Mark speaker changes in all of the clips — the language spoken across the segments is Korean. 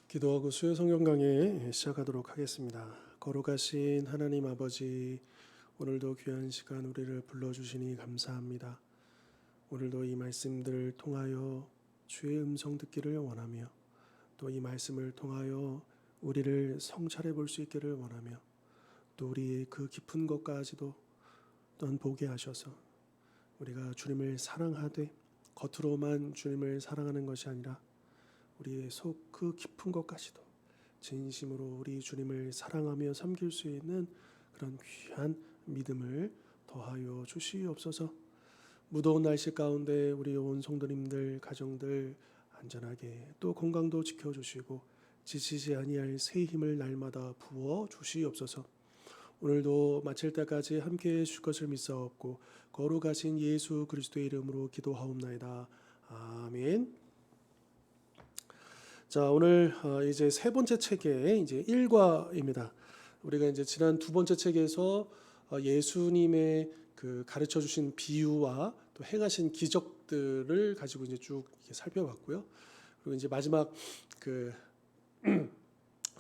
Speaker 1: 기도하고 수요 성경 강해 시작하도록 하겠습니다. 거룩하신 하나님 아버지, 오늘도 귀한 시간 우리를 불러주시니 감사합니다. 오늘도 이 말씀들을 통하여 주의 음성 듣기를 원하며, 또 이 말씀을 통하여 우리를 성찰해 볼 수 있기를 원하며, 또 우리의 그 깊은 것까지도 또한 보게 하셔서 우리가 주님을 사랑하되 겉으로만 주님을 사랑하는 것이 아니라 우리의 속 그 깊은 것까지도 진심으로 우리 주님을 사랑하며 섬길 수 있는 그런 귀한 믿음을 더하여 주시옵소서. 무더운 날씨 가운데 우리 온 성도님들 가정들 안전하게 또 건강도 지켜주시고 지치지 아니할 새 힘을 날마다 부어 주시옵소서. 오늘도 마칠 때까지 함께해 주실 것을 믿사옵고 거룩하신 예수 그리스도의 이름으로 기도하옵나이다. 아멘. 자, 오늘 이제 세 번째 책의 이제 일과입니다. 우리가 이제 지난 두 번째 책에서 예수님의 그 가르쳐 주신 비유와 또 행하신 기적들을 가지고 이제 쭉 이렇게 살펴봤고요. 그리고 이제 마지막 그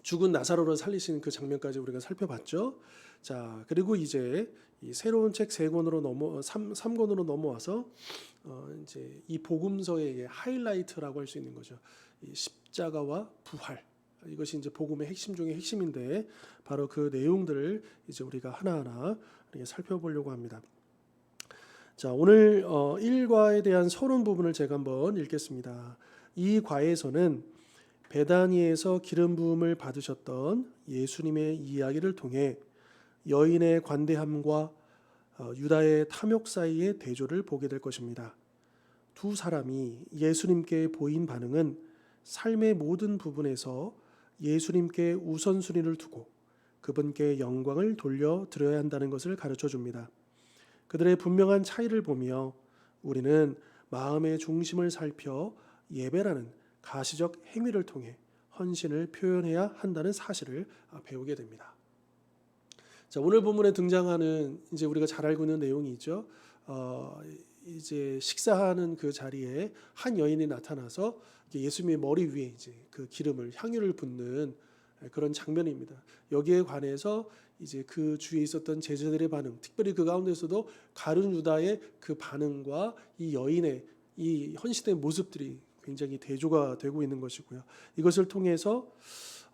Speaker 1: 죽은 나사로를 살리신 그 장면까지 우리가 살펴봤죠. 자, 그리고 이제 이 새로운 책 세 권으로 3권으로 넘어와서 이제 이 복음서의 하이라이트라고 할 수 있는 거죠. 이 십자가와 부활, 이것이 이제 복음의 핵심 중에 핵심인데 바로 그 내용들을 이제 우리가 하나하나 살펴보려고 합니다. 자, 오늘 1과에 대한 서론 부분을 제가 한번 읽겠습니다. 이 과에서는 베다니에서 기름 부음을 받으셨던 예수님의 이야기를 통해 여인의 관대함과 유다의 탐욕 사이의 대조를 보게 될 것입니다. 두 사람이 예수님께 보인 반응은 삶의 모든 부분에서 예수님께 우선순위를 두고 그분께 영광을 돌려드려야 한다는 것을 가르쳐 줍니다. 그들의 분명한 차이를 보며 우리는 마음의 중심을 살펴 예배라는 가시적 행위를 통해 헌신을 표현해야 한다는 사실을 배우게 됩니다. 자, 오늘 본문에 등장하는 이제 우리가 잘 알고 있는 내용이 있죠. 이제 식사하는 그 자리에 한 여인이 나타나서 예수님의 머리 위에 이제 그 기름을 향유를 붓는 그런 장면입니다. 여기에 관해서 이제 그 주위에 있었던 제자들의 반응, 특별히 그 가운데서도 가룟 유다의 그 반응과 이 여인의 이 헌신의 모습들이 굉장히 대조가 되고 있는 것이고요. 이것을 통해서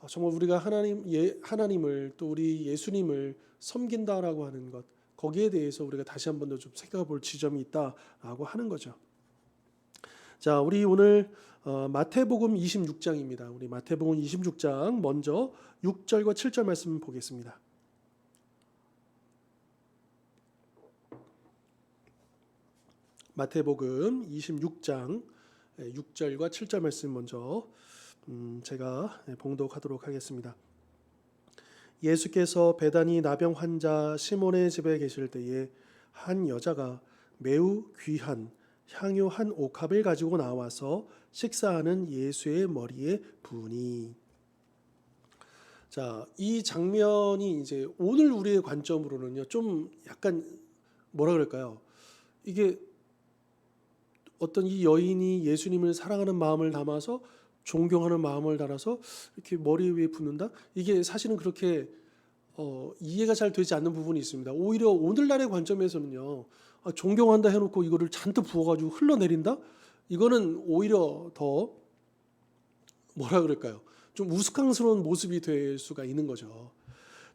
Speaker 1: 정말 우리가 하나님을 또 우리 예수님을 섬긴다라고 하는 것, 거기에 대해서 우리가 다시 한 번 더 좀 생각해 볼 지점이 있다라고 하는 거죠. 자, 우리 오늘 마태복음 26장입니다. 우리 마태복음 26장 먼저 6절과 7절 말씀 보겠습니다. 마태복음 26장 6절과 7절 말씀 먼저 제가 봉독하도록 하겠습니다. 예수께서 베다니 나병 환자 시몬의 집에 계실 때에 한 여자가 매우 귀한 향유 한 옥합을 가지고 나와서 식사하는 예수의 머리에 부으니. 자, 이 장면이 이제 오늘 우리의 관점으로는요, 좀 약간 뭐라 그럴까요? 이게 어떤 이 여인이 예수님을 사랑하는 마음을 담아서 존경하는 마음을 달아서 이렇게 머리 위에 붓는다? 이게 사실은 그렇게 이해가 잘 되지 않는 부분이 있습니다. 오히려 오늘날의 관점에서는요, 존경한다 해놓고 이거를 잔뜩 부어가지고 흘러내린다? 이거는 오히려 더 뭐라 그럴까요? 좀 우스꽝스러운 모습이 될 수가 있는 거죠.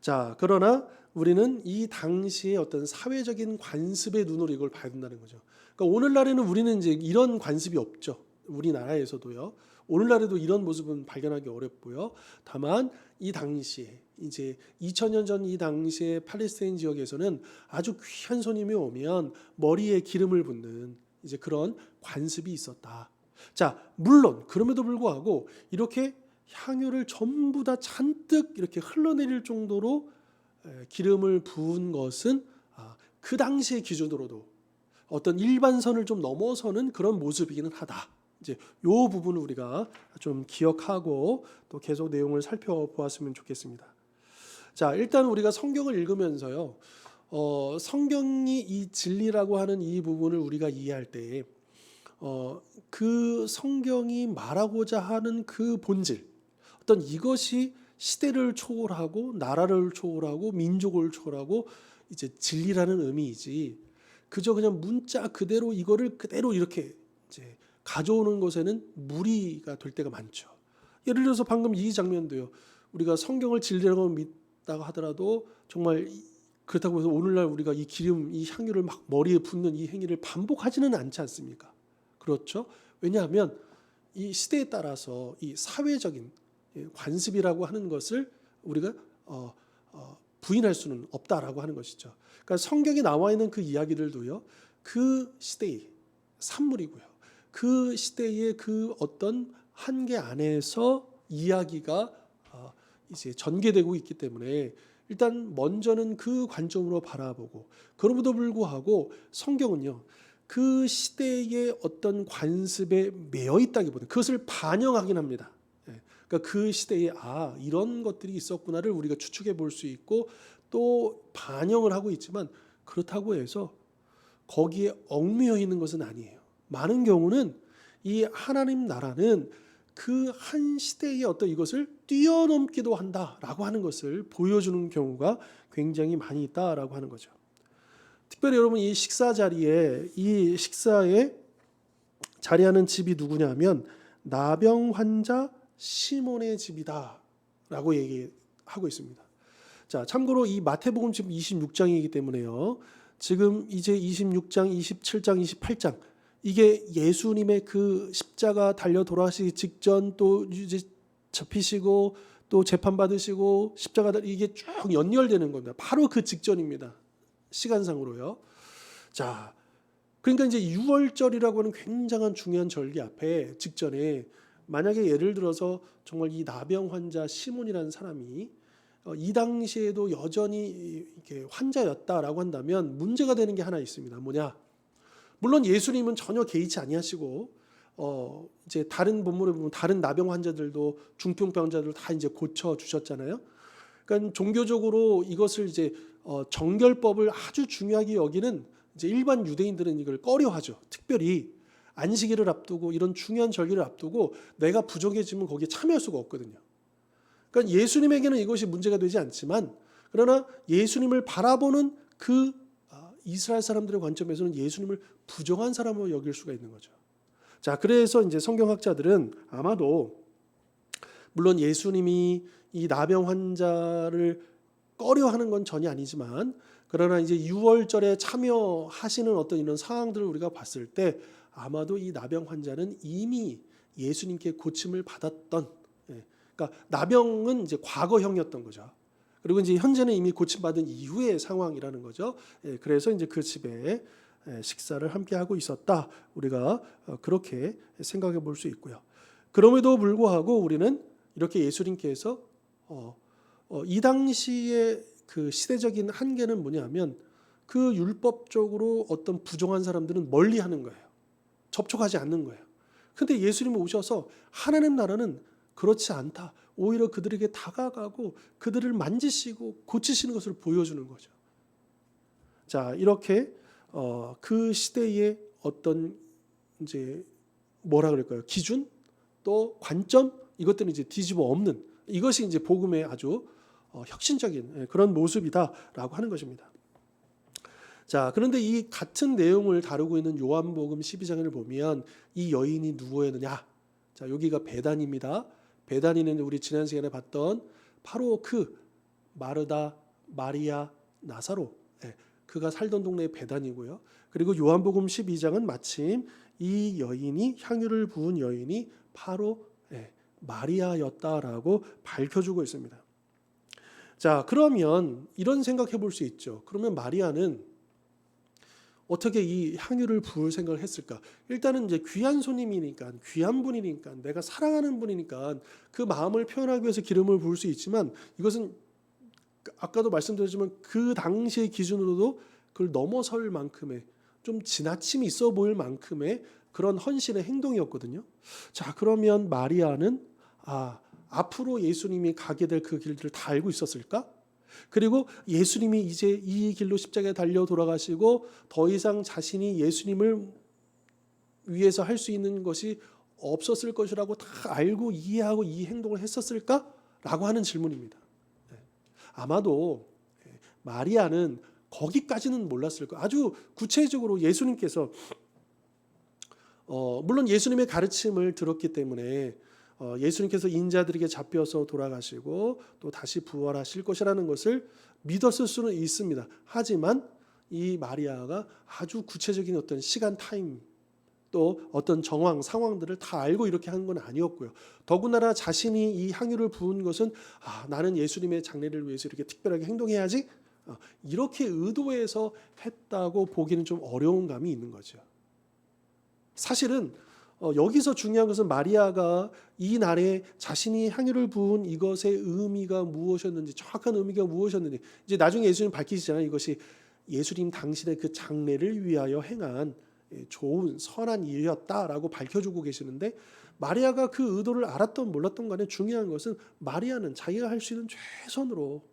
Speaker 1: 자, 그러나 우리는 이 당시의 어떤 사회적인 관습의 눈으로 이걸 봐야 된다는 거죠. 그러니까 오늘날에는 우리는 이제 이런 관습이 없죠. 우리나라에서도요. 오늘날에도 이런 모습은 발견하기 어렵고요. 다만 이 당시에 이제 2000년 전 이 당시에 팔레스타인 지역에서는 아주 귀한 손님이 오면 머리에 기름을 붓는 이제 그런 관습이 있었다. 자, 물론 그럼에도 불구하고 이렇게 향유를 전부 다 잔뜩 이렇게 흘러내릴 정도로 기름을 부은 것은 그 당시의 기준으로도 어떤 일반선을 좀 넘어서는 그런 모습이기는 하다. 이제 요 부분을 우리가 좀 기억하고 또 계속 내용을 살펴보았으면 좋겠습니다. 자, 일단 우리가 성경을 읽으면서요, 성경이 이 진리라고 하는 이 부분을 우리가 이해할 때, 그 성경이 말하고자 하는 그 본질, 어떤 이것이 시대를 초월하고 나라를 초월하고 민족을 초월하고 이제 진리라는 의미이지, 그저 그냥 문자 그대로 이거를 그대로 이렇게 이제 가져오는 것에는 무리가 될 때가 많죠. 예를 들어서 방금 이 장면도요. 우리가 성경을 진리라고 믿다가 하더라도 정말 그렇다고 해서 오늘날 우리가 이 기름, 이 향유를 막 머리에 붓는 이 행위를 반복하지는 않지 않습니까? 그렇죠? 왜냐하면 이 시대에 따라서 이 사회적인 관습이라고 하는 것을 우리가 부인할 수는 없다라고 하는 것이죠. 그러니까 성경에 나와 있는 그 이야기들도요, 그 시대의 산물이고요. 그 시대의 그 어떤 한계 안에서 이야기가 이제 전개되고 있기 때문에 일단 먼저는 그 관점으로 바라보고, 그럼에도 불구하고 성경은요, 그 시대의 어떤 관습에 매여 있다기보다 그것을 반영하긴 합니다. 그러니까 그 시대에 이런 것들이 있었구나를 우리가 추측해 볼 수 있고 또 반영을 하고 있지만, 그렇다고 해서 거기에 얽매여 있는 것은 아니에요. 많은 경우는 이 하나님 나라는 그 한 시대의 어떤 이것을 뛰어넘기도 한다라고 하는 것을 보여주는 경우가 굉장히 많이 있다라고 하는 거죠. 특별히 여러분, 이 식사 자리에, 이 식사에 자리하는 집이 누구냐면 나병 환자 시몬의 집이다라고 얘기하고 있습니다. 자, 참고로 이 마태복음 지금 26장이기 때문에요. 지금 이제 26장, 27장, 28장 이게 예수님의 그 십자가 달려 돌아가시기 직전, 또 이제 잡히시고 또 재판 받으시고 십자가 이게 쭉 연결되는 겁니다. 바로 그 직전입니다. 시간상으로요. 자, 그러니까 이제 유월절이라고 하는 굉장한 중요한 절기 앞에 직전에 만약에 예를 들어서 정말 이 나병 환자 시몬이라는 사람이 이 당시에도 여전히 이렇게 환자였다라고 한다면 문제가 되는 게 하나 있습니다. 뭐냐? 물론 예수님은 전혀 개의치 아니하시고 이제 다른 본문에 보면 다른 나병 환자들도 중풍병자들 다 이제 고쳐 주셨잖아요. 그러니까 종교적으로 이것을 이제 정결법을 아주 중요하게 여기는 이제 일반 유대인들은 이걸 꺼려하죠. 특별히 안식일을 앞두고 이런 중요한 절기를 앞두고 내가 부족해지면 거기에 참여할 수가 없거든요. 그러니까 예수님에게는 이것이 문제가 되지 않지만, 그러나 예수님을 바라보는 그 이스라엘 사람들의 관점에서는 예수님을 부정한 사람으로 여길 수가 있는 거죠. 자, 그래서 이제 성경학자들은 아마도 물론 예수님이 이 나병 환자를 꺼려하는 건 전혀 아니지만, 그러나 이제 유월절에 참여하시는 어떤 이런 상황들을 우리가 봤을 때 아마도 이 나병 환자는 이미 예수님께 고침을 받았던, 그러니까 나병은 이제 과거형이었던 거죠. 그리고 이제 현재는 이미 고침받은 이후의 상황이라는 거죠. 그래서 이제 그 집에 식사를 함께 하고 있었다. 우리가 그렇게 생각해 볼 수 있고요. 그럼에도 불구하고 우리는 이렇게 예수님께서 이 당시의 그 시대적인 한계는 뭐냐면 그 율법적으로 어떤 부정한 사람들은 멀리하는 거예요. 접촉하지 않는 거예요. 근데 예수님이 오셔서 하나님 나라는 그렇지 않다. 오히려 그들에게 다가가고 그들을 만지시고 고치시는 것을 보여주는 거죠. 자, 이렇게 그 시대의 어떤 이제 뭐라 그럴까요? 기준 또 관점, 이것들은 이제 뒤집어 엎는, 이것이 이제 복음의 아주 혁신적인 그런 모습이다라고 하는 것입니다. 자, 그런데 이 같은 내용을 다루고 있는 요한복음 12장을 보면 이 여인이 누구였느냐? 자, 여기가 베단입니다. 베단이는 우리 지난 시간에 봤던 바로 그 마르다, 마리아, 나사로, 그가 살던 동네의 베단이고요. 그리고 요한복음 12장은 마침 이 여인이, 향유를 부은 여인이 바로 마리아였다라고 밝혀주고 있습니다. 자, 그러면 이런 생각해 볼 수 있죠. 그러면 마리아는 어떻게 이 향유를 부을 생각을 했을까? 일단은 이제 귀한 손님이니까, 귀한 분이니까, 내가 사랑하는 분이니까 그 마음을 표현하기 위해서 기름을 부을 수 있지만, 이것은 아까도 말씀드렸지만 그 당시의 기준으로도 그걸 넘어설 만큼의, 좀 지나침이 있어 보일 만큼의 그런 헌신의 행동이었거든요. 자, 그러면 마리아는 앞으로 예수님이 가게 될 그 길들을 다 알고 있었을까? 그리고 예수님이 이제 이 길로 십자가에 달려 돌아가시고 더 이상 자신이 예수님을 위해서 할 수 있는 것이 없었을 것이라고 다 알고 이해하고 이 행동을 했었을까? 라고 하는 질문입니다. 아마도 마리아는 거기까지는 몰랐을 거예요. 아주 구체적으로 예수님께서 물론 예수님의 가르침을 들었기 때문에 예수님께서 인자들에게 잡혀서 돌아가시고 또 다시 부활하실 것이라는 것을 믿었을 수는 있습니다. 하지만 이 마리아가 아주 구체적인 어떤 시간 타임 또 어떤 정황 상황들을 다 알고 이렇게 한 건 아니었고요. 더군다나 자신이 이 향유를 부은 것은 나는 예수님의 장례를 위해서 이렇게 특별하게 행동해야지 이렇게 의도해서 했다고 보기는 좀 어려운 감이 있는 거죠. 사실은 여기서 중요한 것은 마리아가 이 날에 자신이 향유를 부은 이것의 의미가 무엇이었는지, 정확한 의미가 무엇이었는지 이제 나중에 예수님 밝히시잖아요. 이것이 예수님 당신의 그 장례를 위하여 행한 좋은 선한 일이었다라고 밝혀주고 계시는데, 마리아가 그 의도를 알았던 몰랐던 간에 중요한 것은 마리아는 자기가 할 수 있는 최선으로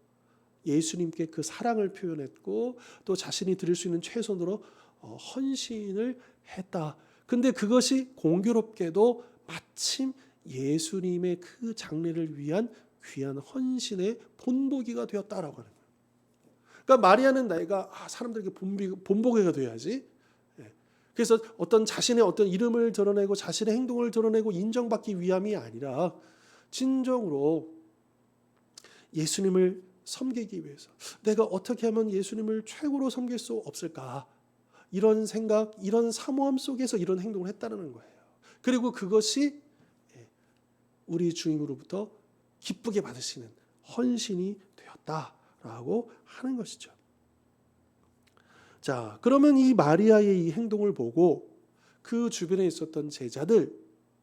Speaker 1: 예수님께 그 사랑을 표현했고 또 자신이 드릴 수 있는 최선으로 헌신을 했다. 근데 그것이 공교롭게도 마침 예수님의 그 장례를 위한 귀한 헌신의 본보기가 되었다라고 하는 거예요. 그러니까 마리아는 내가 사람들에게 본보기가 돼야지. 그래서 어떤 자신의 어떤 이름을 드러내고 자신의 행동을 드러내고 인정받기 위함이 아니라 진정으로 예수님을 섬기기 위해서 내가 어떻게 하면 예수님을 최고로 섬길 수 없을까? 이런 생각, 이런 사모함 속에서 이런 행동을 했다는 거예요. 그리고 그것이 우리 주님으로부터 기쁘게 받으시는 헌신이 되었다라고 하는 것이죠. 자, 그러면 이 마리아의 이 행동을 보고 그 주변에 있었던 제자들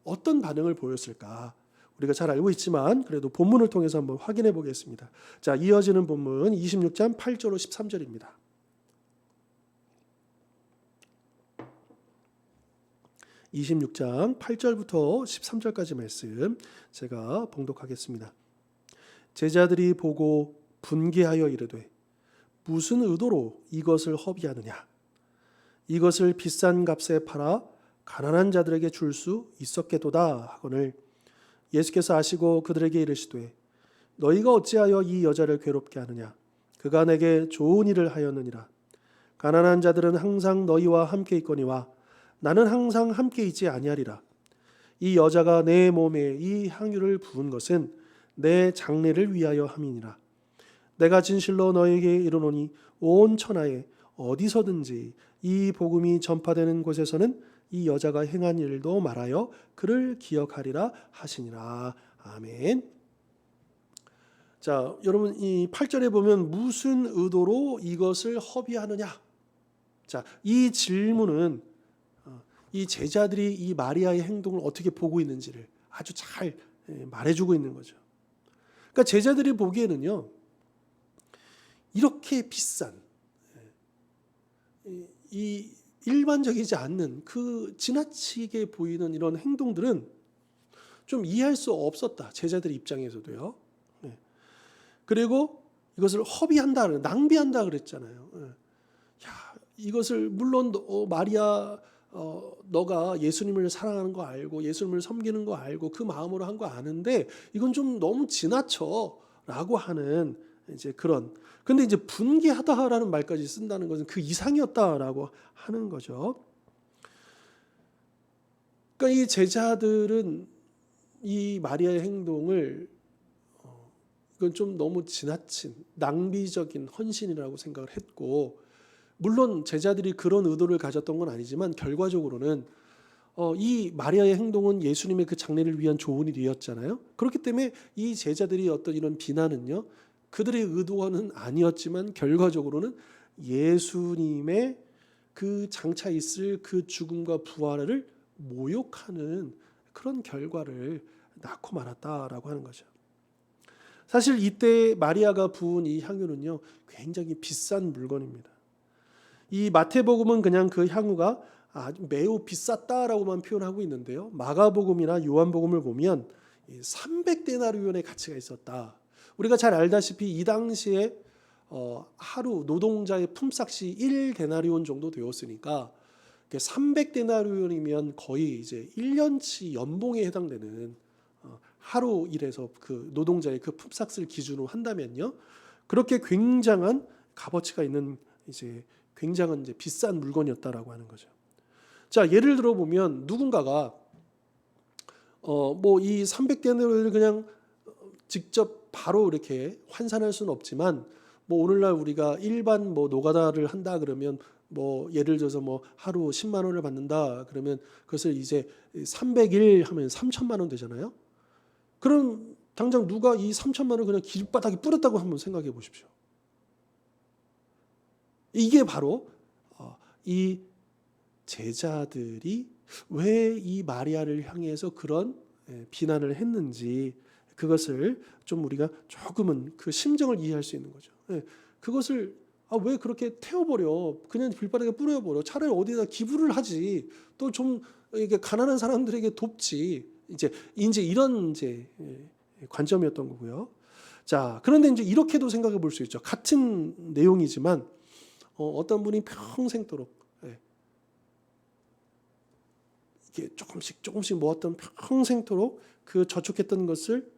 Speaker 1: 어떤 반응을 보였을까? 우리가 잘 알고 있지만 그래도 본문을 통해서 한번 확인해 보겠습니다. 자, 이어지는 본문 26장 8절로 13절입니다. 26장 8절부터 13절까지 말씀 제가 봉독하겠습니다. 제자들이 보고 분개하여 이르되 무슨 의도로 이것을 허비하느냐? 이것을 비싼 값에 팔아 가난한 자들에게 줄 수 있었겠도다 하거늘 예수께서 아시고 그들에게 이르시되 너희가 어찌하여 이 여자를 괴롭게 하느냐? 그가 내게 좋은 일을 하였느니라. 가난한 자들은 항상 너희와 함께 있거니와 나는 항상 함께 있지 아니하리라. 이 여자가 내 몸에 이 향유를 부은 것은 내 장례를 위하여 함이니라. 내가 진실로 너에게 이르노니 온 천하에 어디서든지 이 복음이 전파되는 곳에서는 이 여자가 행한 일도 말하여 그를 기억하리라 하시니라. 아멘. 자, 여러분 이 8절에 보면 무슨 의도로 이것을 허비하느냐? 자, 이 질문은 이 제자들이 이 마리아의 행동을 어떻게 보고 있는지를 아주 잘 말해주고 있는 거죠. 그러니까 제자들이 보기에는요, 이렇게 비싼 이 일반적이지 않는 그 지나치게 보이는 이런 행동들은 좀 이해할 수 없었다. 제자들 입장에서도요. 그리고 이것을 허비한다, 낭비한다 그랬잖아요. 야, 이것을 물론 마리아 너가 예수님을 사랑하는 거 알고 예수님을 섬기는 거 알고 그 마음으로 한 거 아는데 이건 좀 너무 지나쳐라고 하는 이제 그런. 근데 이제 분개하다라는 말까지 쓴다는 것은 그 이상이었다라고 하는 거죠. 그러니까 이 제자들은 이 마리아의 행동을 이건 좀 너무 지나친 낭비적인 헌신이라고 생각을 했고, 물론 제자들이 그런 의도를 가졌던 건 아니지만 결과적으로는 이 마리아의 행동은 예수님의 그 장례를 위한 좋은 일이었잖아요. 그렇기 때문에 이 제자들이 어떤 이런 비난은요, 그들의 의도는 아니었지만 결과적으로는 예수님의 그 장차 있을 그 죽음과 부활을 모욕하는 그런 결과를 낳고 말았다라고 하는 거죠. 사실 이때 마리아가 부은 이 향유는요, 굉장히 비싼 물건입니다. 이 마태복음은 그냥 그 향유가 아주 매우 비쌌다라고만 표현하고 있는데요, 마가복음이나 요한복음을 보면 300데나리온의 가치가 있었다. 우리가 잘 알다시피 이 당시에 하루 노동자의 품삯이 1데나리온 정도 되었으니까 300데나리온이면 거의 이제 1년치 연봉에 해당되는 하루 일해서 그 노동자의 그 품삯을 기준으로 한다면요. 그렇게 굉장한 값어치가 있는 이제 굉장한 이제 비싼 물건이었다라고 하는 거죠. 자, 예를 들어 보면 누군가가 뭐 이 300데나리온을 그냥 직접 바로 이렇게 환산할 수는 없지만 뭐 오늘날 우리가 일반 뭐 노가다를 한다 그러면 뭐 예를 들어서 뭐 하루 10만 원을 받는다 그러면 그것을 이제 300일 하면 3천만 원 되잖아요. 그럼 당장 누가 이 3천만 원 그냥 길바닥에 뿌렸다고 한번 생각해 보십시오. 이게 바로 이 제자들이 왜 이 마리아를 향해서 그런 비난을 했는지 그것을 좀 우리가 조금은 그 심정을 이해할 수 있는 거죠. 그것을 왜 그렇게 태워버려? 그냥 길바닥에 뿌려버려. 차라리 어디다 기부를 하지. 또 좀 이게 가난한 사람들에게 돕지. 이제 이런 이제 관점이었던 거고요. 자, 그런데 이제 이렇게도 생각해 볼 수 있죠. 같은 내용이지만 어떤 분이 평생도록 이게 조금씩 모았던 평생토록 그 저축했던 것을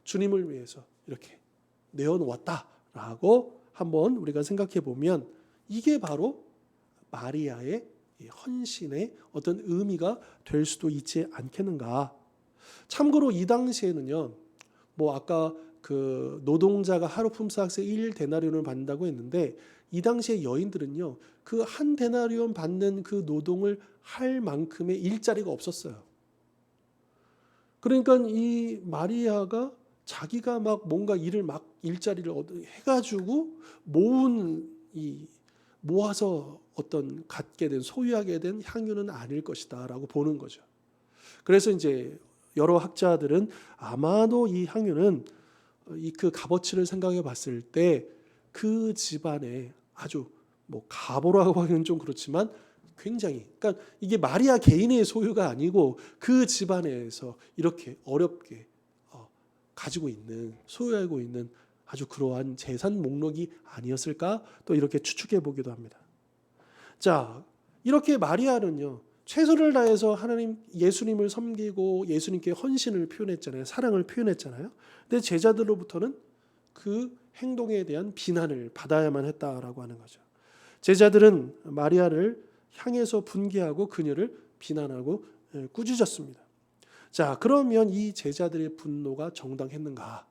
Speaker 1: 주님을 위해서 이렇게 내어놓았다라고 한번 우리가 생각해 보면 이게 바로 마리아의 헌신의 어떤 의미가 될 수도 있지 않겠는가. 참고로 이 당시에는요, 뭐 아까 그 노동자가 하루 품삯의 1데나리온을 받는다고 했는데 이 당시에 여인들은요, 그 한 데나리온 받는 그 노동을 할 만큼의 일자리가 없었어요. 그러니까 이 마리아가 자기가 막 뭔가 일자리를 해가지고 모아서 어떤 갖게 된 소유하게 된 향유는 아닐 것이다라고 보는 거죠. 그래서 이제 여러 학자들은 아마도 이 향유는 그 값어치를 생각해 봤을 때 그 집안에 아주 뭐 가보라고 하기는 좀 그렇지만 굉장히 그러니까 이게 마리아 개인의 소유가 아니고 그 집안에서 이렇게 어렵게 가지고 있는 소유하고 있는 아주 그러한 재산 목록이 아니었을까 또 이렇게 추측해 보기도 합니다. 자, 이렇게 마리아는요 최선을 다해서 예수님을 섬기고 예수님께 헌신을 표현했잖아요. 사랑을 표현했잖아요. 근데 제자들로부터는 그 행동에 대한 비난을 받아야만 했다라고 하는 거죠. 제자들은 마리아를 향해서 분개하고 그녀를 비난하고 꾸짖었습니다. 자, 그러면 이 제자들의 분노가 정당했는가?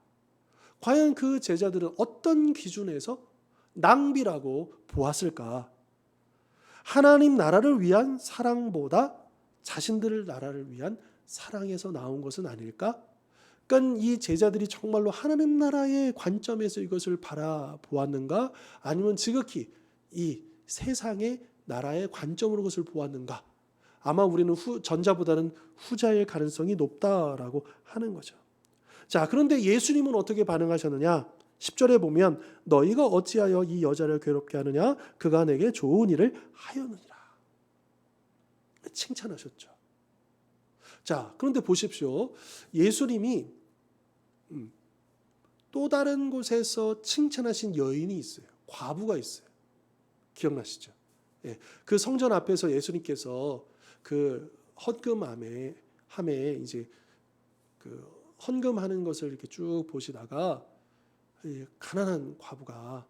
Speaker 1: 과연 그 제자들은 어떤 기준에서 낭비라고 보았을까? 하나님 나라를 위한 사랑보다 자신들 나라를 위한 사랑에서 나온 것은 아닐까? 그러니까 이 제자들이 정말로 하나님 나라의 관점에서 이것을 바라보았는가? 아니면 지극히 이 세상의 나라의 관점으로 그것을 보았는가? 아마 우리는 전자보다는 후자일 가능성이 높다라고 하는 거죠. 자, 그런데 예수님은 어떻게 반응하셨느냐? 10절에 보면 너희가 어찌하여 이 여자를 괴롭게 하느냐? 그가 내게 좋은 일을 하였느니라. 칭찬하셨죠. 자, 그런데 보십시오. 예수님이 또 다른 곳에서 칭찬하신 여인이 있어요. 과부가 있어요. 기억나시죠? 예, 그 성전 앞에서 예수님께서 그 헌금함에 이제 그 헌금하는 것을 이렇게 쭉 보시다가 가난한 과부가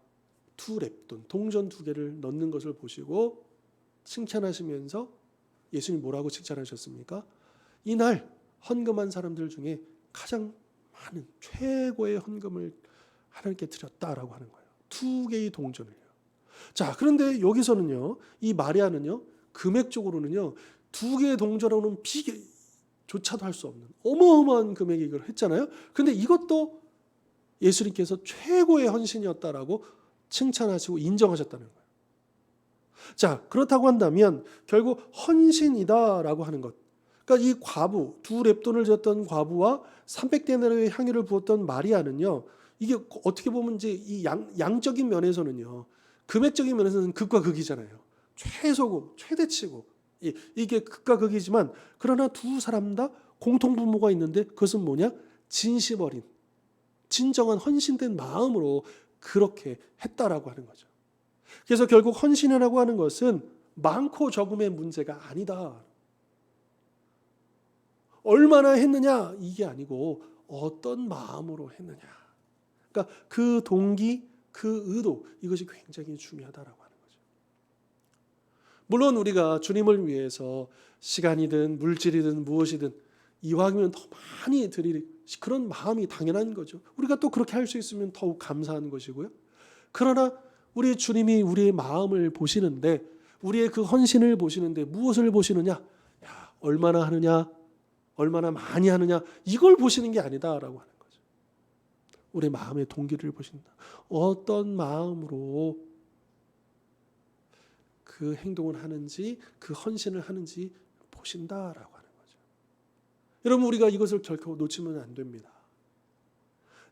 Speaker 1: 2렙돈 동전 2개를 넣는 것을 보시고 칭찬하시면서 예수님 뭐라고 칭찬하셨습니까? 이날 헌금한 사람들 중에 가장 많은 최고의 헌금을 하나님께 드렸다라고 하는 거예요. 2개의 동전을요. 자, 그런데 여기서는요, 이 마리아는요, 금액적으로는요, 2개의 동전으로는 비교조차도 할 수 없는 어마어마한 금액이 이걸 했잖아요. 근데 이것도 예수님께서 최고의 헌신이었다라고 칭찬하시고 인정하셨다는 거예요. 자, 그렇다고 한다면 결국 헌신이다라고 하는 것. 그러니까 이 과부, 2렙돈을 줬던 과부와 300데나리온의 향유를 부었던 마리아는요. 이게 어떻게 보면 이제 이 양적인 면에서는요. 금액적인 면에서는 극과 극이잖아요. 최소고 최대치고 이게 극과 극이지만 그러나 두 사람 다 공통 분모가 있는데 그것은 뭐냐? 진심 어린 진정한 헌신된 마음으로 그렇게 했다라고 하는 거죠. 그래서 결국 헌신이라고 하는 것은 많고 적음의 문제가 아니다. 얼마나 했느냐 이게 아니고 어떤 마음으로 했느냐. 그러니까 그 동기, 그 의도, 이것이 굉장히 중요하다라고 하는 거죠. 물론 우리가 주님을 위해서 시간이든 물질이든 무엇이든 이왕이면 더 많이 드릴 그런 마음이 당연한 거죠. 우리가 또 그렇게 할 수 있으면 더욱 감사한 것이고요. 그러나 우리 주님이 우리의 마음을 보시는데, 우리의 그 헌신을 보시는데 무엇을 보시느냐? 야, 얼마나 하느냐? 얼마나 많이 하느냐? 이걸 보시는 게 아니다라고 하는 거죠. 우리의 마음의 동기를 보신다. 어떤 마음으로 그 행동을 하는지, 그 헌신을 하는지 보신다라고 하는 거죠. 여러분, 우리가 이것을 결코 놓치면 안 됩니다.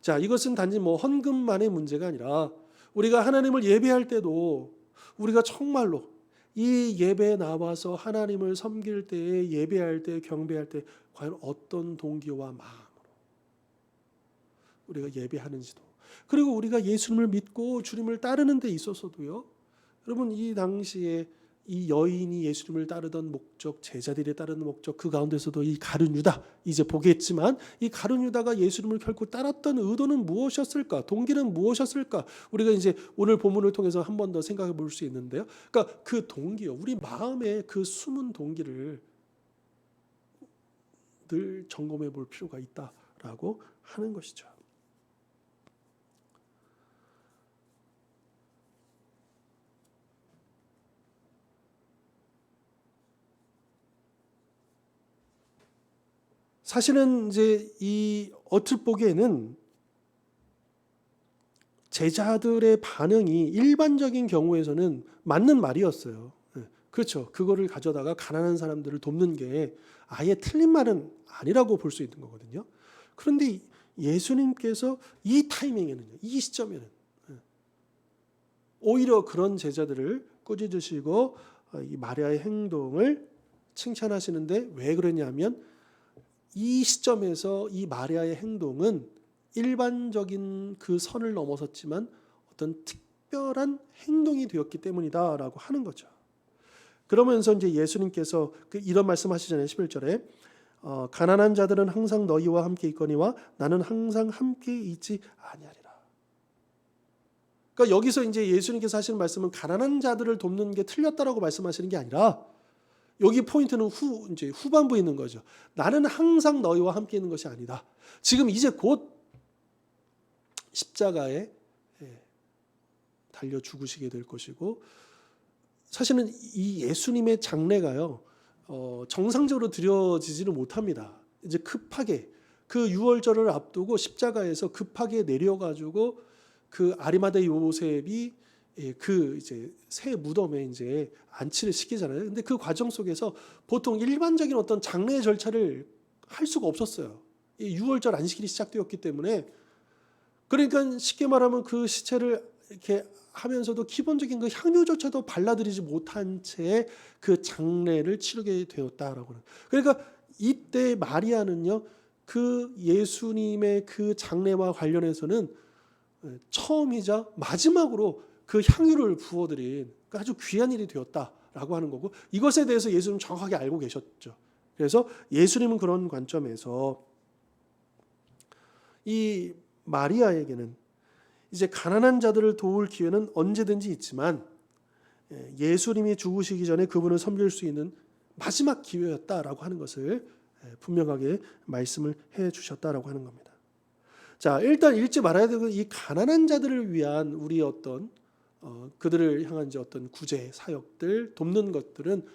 Speaker 1: 자, 이것은 단지 헌금만의 문제가 아니라 우리가 하나님을 예배할 때도 우리가 정말로 이 예배에 나와서 하나님을 섬길 때에, 예배할 때, 경배할 때 과연 어떤 동기와 마음으로 우리가 예배하는지도, 그리고 우리가 예수님을 믿고 주님을 따르는 데 있어서도요, 여러분, 이 당시에 이 여인이 예수님을 따르던 목적, 제자들이 따르는 목적, 그 가운데서도 이 가룟 유다, 이제 보겠지만 이 가룟 유다가 예수님을 결코 따랐던 의도는 무엇이었을까? 동기는 무엇이었을까? 우리가 이제 오늘 본문을 통해서 한 번 더 생각해 볼 수 있는데요. 그러니까 그 동기요, 우리 마음의 그 숨은 동기를 늘 점검해 볼 필요가 있다라고 하는 것이죠. 사실은 이제 이 어뜻 보기에는 제자들의 반응이 일반적인 경우에서는 맞는 말이었어요. 그렇죠. 그거를 가져다가 가난한 사람들을 돕는 게 아예 틀린 말은 아니라고 볼 수 있는 거거든요. 그런데 예수님께서 이 타이밍에는요, 이 시점에는 오히려 그런 제자들을 꾸짖으시고 이 마리아의 행동을 칭찬하시는데, 왜 그러냐면 이 시점에서 이 마리아의 행동은 일반적인 그 선을 넘어섰지만 어떤 특별한 행동이 되었기 때문이다라고 하는 거죠. 그러면서 이제 예수님께서 이런 말씀하시잖아요. 11절에 가난한 자들은 항상 너희와 함께 있거니와 나는 항상 함께 있지 아니하리라. 그러니까 여기서 이제 예수님께서 하시는 말씀은 가난한 자들을 돕는 게 틀렸다라고 말씀하시는 게 아니라, 여기 포인트는 이제 후반부에 있는 거죠. 나는 항상 너희와 함께 있는 것이 아니다. 지금 이제 곧 십자가에 달려 죽으시게 될 것이고, 사실은 이 예수님의 장례가요, 정상적으로 드려지지는 못합니다. 이제 급하게 그 유월절을 앞두고 십자가에서 급하게 내려가지고 그 아리마대 요셉이 그 이제 새 무덤에 이제 안치를 시키잖아요. 근데 그 과정 속에서 보통 일반적인 어떤 장례 절차를 할 수가 없었어요. 이 유월절 안식일이 시작되었기 때문에. 그러니까 쉽게 말하면 그 시체를 이렇게 하면서도 기본적인 그 향유조차도 발라드리지 못한 채 그 장례를 치르게 되었다라고 하는. 그러니까 이때 마리아는요, 그 예수님의 그 장례와 관련해서는 처음이자 마지막으로 그 향유를 부어드린 아주 귀한 일이 되었다라고 하는 거고, 이것에 대해서 예수님은 정확하게 알고 계셨죠. 그래서 예수님은 그런 관점에서 이 마리아에게는 이제 가난한 자들을 도울 기회는 언제든지 있지만 예수님이 죽으시기 전에 그분을 섬길 수 있는 마지막 기회였다라고 하는 것을 분명하게 말씀을 해 주셨다라고 하는 겁니다. 자, 일단 읽지 말아야 되는 이 가난한 자들을 위한 우리 어떤 그들을 향한 이제 어떤 구제 사역들 돕는 것들은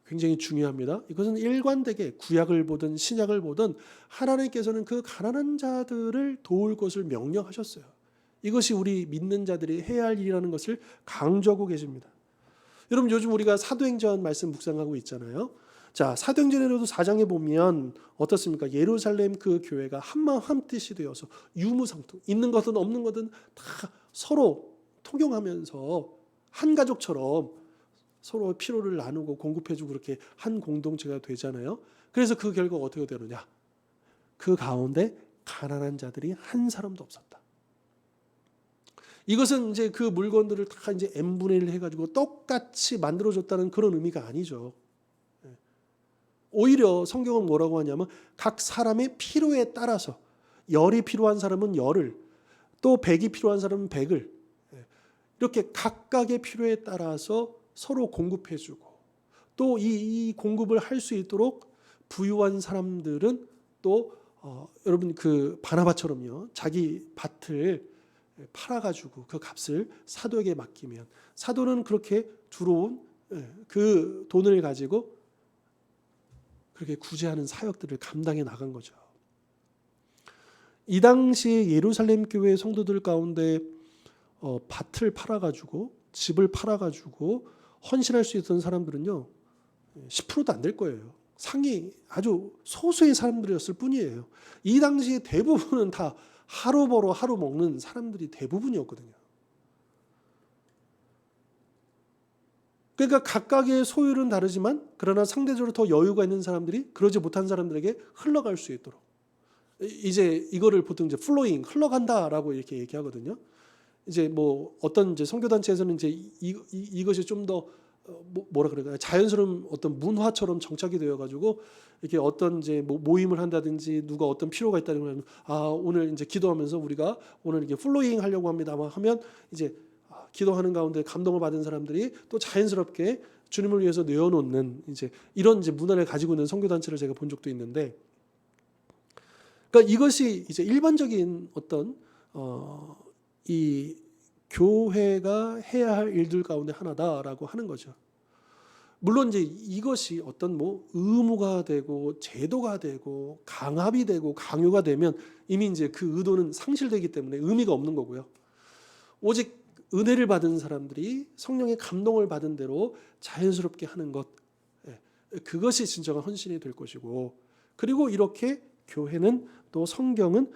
Speaker 1: 굉장히 중요합니다. 이것은 일관되게 구약을 보든 신약을 보든 하나님께서는 그 가난한 자들을 도울 것을 명령하셨어요. 이것이 우리 믿는 자들이 해야 할 일이라는 것을 강조하고 계십니다. 여러분, 요즘 우리가 사도행전 말씀 묵상하고 있잖아요. 자, 사도행전에도 4장에 보면 어떻습니까? 예루살렘 그 교회가 한마음 한뜻이 되어서 유무상통, 있는 것은 없는 것은 다 서로 통용하면서 한 가족처럼 서로 필요를 나누고 공급해주고 그렇게 한 공동체가 되잖아요. 그래서 그 결과가 어떻게 되느냐? 그 가운데 가난한 자들이 한 사람도 없었다. 이것은 이제 그 물건들을 다 이제 n분의 1 해가지고 똑같이 만들어줬다는 그런 의미가 아니죠. 오히려 성경은 뭐라고 하냐면 각 사람의 필요에 따라서 열이 필요한 사람은 열을, 또 백이 필요한 사람은 백을, 이렇게 각각의 필요에 따라서 서로 공급해주고, 또 이 공급을 할 수 있도록 부유한 사람들은 또 여러분 그 바나바처럼요, 자기 밭을 팔아가지고 그 값을 사도에게 맡기면 사도는 그렇게 들어온 그 돈을 가지고 그렇게 구제하는 사역들을 감당해 나간 거죠. 이 당시에 예루살렘 교회 성도들 가운데 밭을 팔아가지고 집을 팔아가지고 헌신할 수 있던 사람들은요 10%도 안 될 거예요. 상위 아주 소수의 사람들이었을 뿐이에요. 이 당시에 대부분은 다 하루 벌어 하루 먹는 사람들이 대부분이었거든요. 그러니까 각각의 소율은 다르지만 그러나 상대적으로 더 여유가 있는 사람들이 그러지 못한 사람들에게 흘러갈 수 있도록, 이제 이거를 보통 이제 플로잉, 흘러간다라고 이렇게 얘기하거든요. 이제 뭐 어떤 이제 선교 단체에서는 이제 이것이 좀 더 뭐라 그럴까요? 자연스러운 어떤 문화처럼 정착이 되어 가지고 이렇게 어떤 이제 모임을 한다든지 누가 어떤 필요가 있다는 걸 오늘 이제 기도하면서 우리가 오늘 이렇게 플로잉 하려고 합니다. 하면 이제 기도하는 가운데 감동을 받은 사람들이 또 자연스럽게 주님을 위해서 내어놓는 이제 이런 이제 문화를 가지고 있는 선교 단체를 제가 본 적도 있는데, 그러니까 이것이 이제 일반적인 어떤 이 교회가 해야 할 일들 가운데 하나다라고 하는 거죠. 물론 이제 이것이 어떤 뭐 의무가 되고 제도가 되고 강압이 되고 강요가 되면 이미 이제 그 의도는 상실되기 때문에 의미가 없는 거고요. 오직 은혜를 받은 사람들이 성령의 감동을 받은 대로 자연스럽게 하는 것, 그것이 진정한 헌신이 될 것이고, 그리고 이렇게 교회는 또 성경은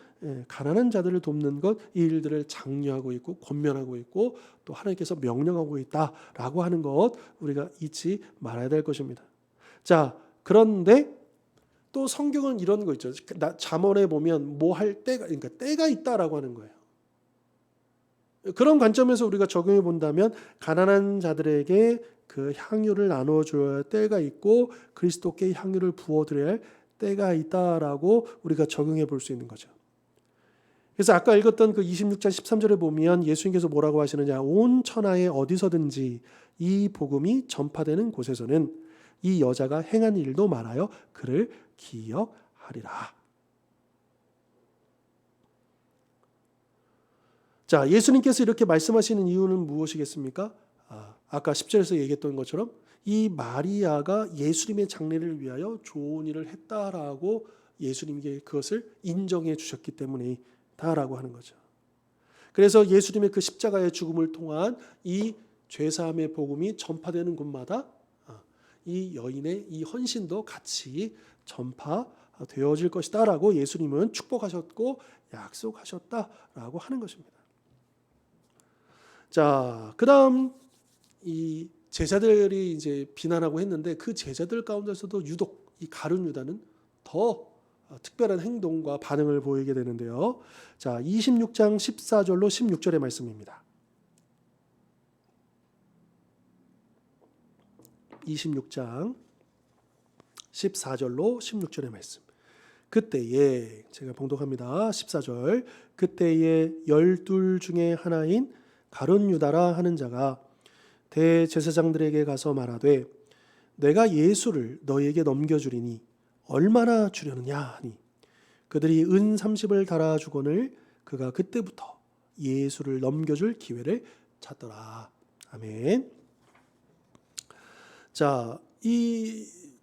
Speaker 1: 가난한 자들을 돕는 것, 이 일들을 장려하고 있고 권면하고 있고 또 하나님께서 명령하고 있다라고 하는 것 우리가 잊지 말아야 될 것입니다. 자, 그런데 또 성경은 이런 거 있죠. 잠언에 보면 뭐 할 때가, 그러니까 때가 있다라고 하는 거예요. 그런 관점에서 우리가 적용해 본다면 가난한 자들에게 그 향유를 나눠줘야 할 때가 있고 그리스도께 향유를 부어드려야 할 때가 있다라고 우리가 적용해 볼 수 있는 거죠. 그래서 아까 읽었던 그 26장 13절에 보면 예수님께서 뭐라고 하시느냐, 온 천하에 어디서든지 이 복음이 전파되는 곳에서는 이 여자가 행한 일도 많아요 그를 기억하리라. 자, 예수님께서 이렇게 말씀하시는 이유는 무엇이겠습니까? 아까 10절에서 얘기했던 것처럼 이 마리아가 예수님의 장례를 위하여 좋은 일을 했다라고 예수님께 그것을 인정해 주셨기 때문이다라고 하는 거죠. 그래서 예수님의 그 십자가의 죽음을 통한 이 죄사함의 복음이 전파되는 곳마다 이 여인의 이 헌신도 같이 전파되어질 것이다라고 예수님은 축복하셨고 약속하셨다라고 하는 것입니다. 자, 그다음 이 제자들이 이제 비난하고 했는데 그 제자들 가운데서도 유독 이 가룟 유다는 더 특별한 행동과 반응을 보이게 되는데요. 자, 26장 14절로 16절의 말씀입니다. 26장 14절로 16절의 말씀. 그때에, 제가 봉독합니다. 14절. 그때에 12 중에 하나인 가룟 유다라 하는 자가 대제사장들에게 가서 말하되 내가 예수를 너희에게 넘겨주리니 얼마나 주려느냐 하니 그들이 은 30을 달아주거늘 그가 그때부터 예수를 넘겨줄 기회를 찾더라. 아멘. 자,